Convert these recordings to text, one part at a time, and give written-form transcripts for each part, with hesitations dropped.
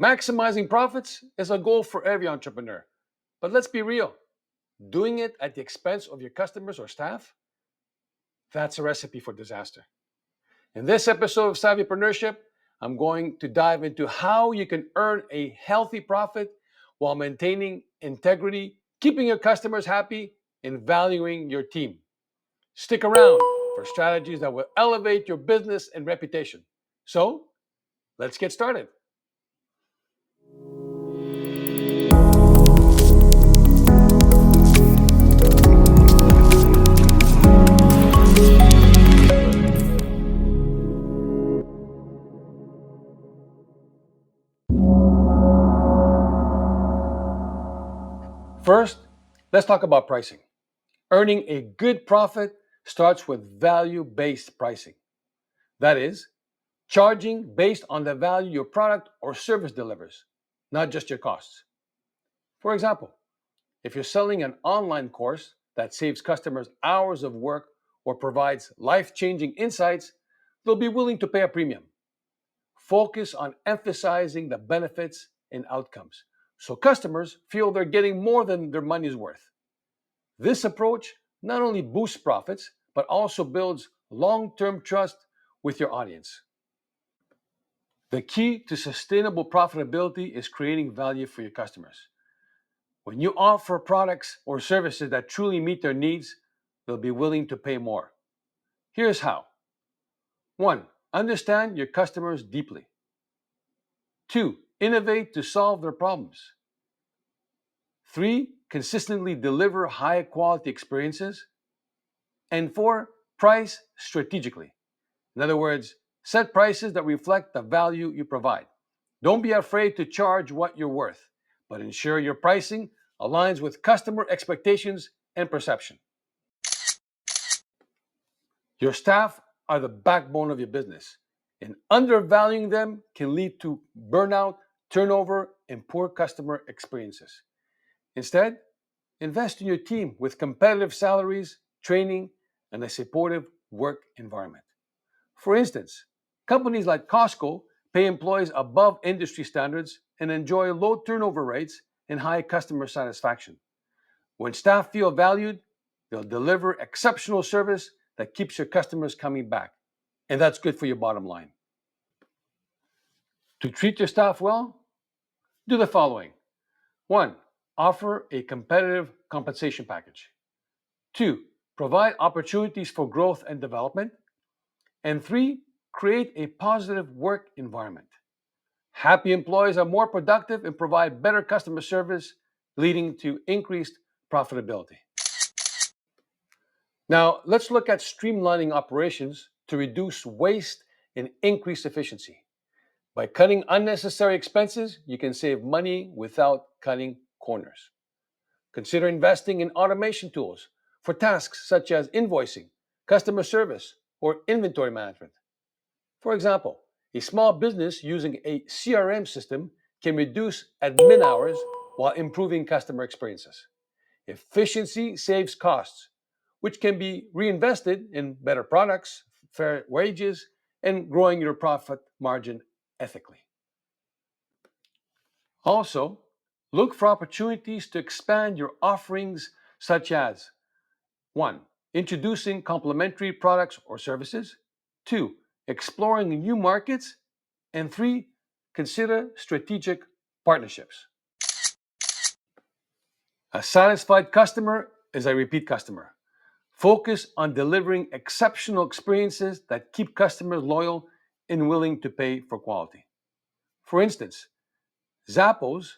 Maximizing profits is a goal for every entrepreneur. But let's be real, doing it at the expense of your customers or staff, that's a recipe for disaster. In this episode of Savvypreneurship, I'm going to dive into how you can earn a healthy profit while maintaining integrity, keeping your customers happy, and valuing your team. Stick around for strategies that will elevate your business and reputation. So, let's get started. First, let's talk about pricing. Earning a good profit starts with value based pricing. That is, charging based on the value your product or service delivers, not just your costs. For example, if you're selling an online course that saves customers hours of work or provides life changing insights, they'll be willing to pay a premium. Focus on emphasizing the benefits and outcomes so customers feel they're getting more than their money's worth. This approach not only boosts profits, but also builds long term trust with your audience. The key to sustainable profitability is creating value for your customers. When you offer products or services that truly meet their needs, they'll be willing to pay more. Here's how. 1. Understand your customers deeply. 2. Innovate to solve their problems. 3. Consistently deliver high quality experiences. And 4. Price strategically. In other words, set prices that reflect the value you provide. Don't be afraid to charge what you're worth, but ensure your pricing aligns with customer expectations and perception. Your staff are the backbone of your business, and undervaluing them can lead to burnout, turnover, and poor customer experiences. Instead, invest in your team with competitive salaries, training, and a supportive work environment. For instance, companies like Costco pay employees above industry standards and enjoy low turnover rates and high customer satisfaction. When staff feel valued, they'll deliver exceptional service that keeps your customers coming back. And that's good for your bottom line. To treat your staff well, do the following. 1. Offer a competitive compensation package. 2. Provide opportunities for growth and development. And 3. Create a positive work environment. Happy employees are more productive and provide better customer service, leading to increased profitability. Now, let's look at streamlining operations to reduce waste and increase efficiency. By cutting unnecessary expenses, you can save money without cutting corners. Consider investing in automation tools for tasks such as invoicing, customer service, or inventory management. For example, a small business using a CRM system can reduce admin hours while improving customer experiences. Efficiency saves costs, which can be reinvested in better products, fair wages, and growing your profit margin ethically. Also, look for opportunities to expand your offerings, such as 1. Introducing complementary products or services. 2. Exploring new markets. And 3. Consider strategic partnerships. A satisfied customer is a repeat customer. Focus on delivering exceptional experiences that keep customers loyal and willing to pay for quality. For instance, Zappos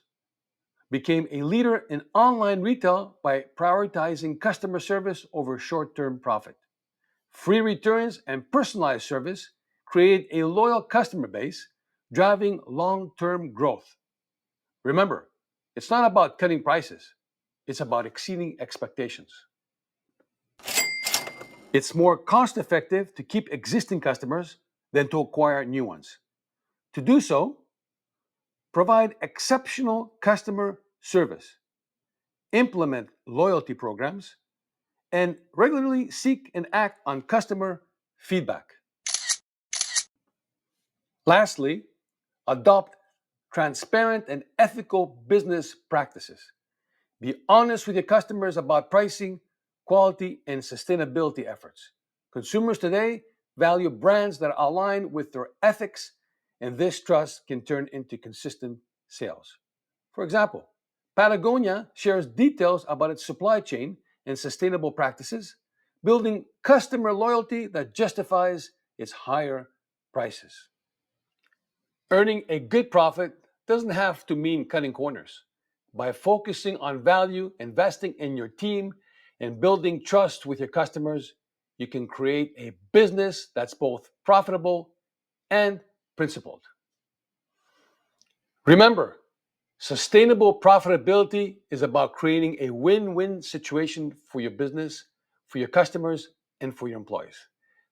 became a leader in online retail by prioritizing customer service over short-term profit. Free returns and personalized service create a loyal customer base, driving long-term growth. Remember, it's not about cutting prices, it's about exceeding expectations. It's more cost-effective to keep existing customers than to acquire new ones. To do so, provide exceptional customer service, implement loyalty programs, and regularly seek and act on customer feedback. Lastly, adopt transparent, and ethical business practices. Be honest with your customers about pricing, quality, and sustainability efforts. Consumers today value brands that align with their ethics, and this trust can turn into consistent sales. For example, Patagonia shares details about its supply chain and sustainable practices, building customer loyalty that justifies its higher prices. Earning a good profit doesn't have to mean cutting corners. By focusing on value, investing in your team, and building trust with your customers, you can create a business that's both profitable and principled. Remember, sustainable profitability is about creating a win-win situation for your business, for your customers, and for your employees.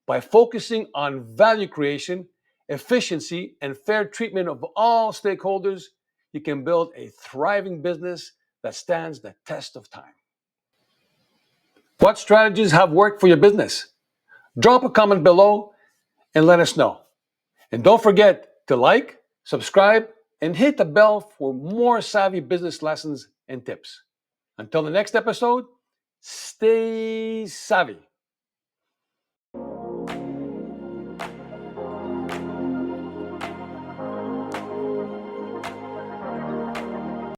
By focusing on value creation, efficiency, and fair treatment of all stakeholders, you can build a thriving business that stands the test of time. What strategies have worked for your business? Drop a comment below and let us know. And don't forget to like, subscribe, and hit the bell for more savvy business lessons and tips. Until the next episode, stay savvy.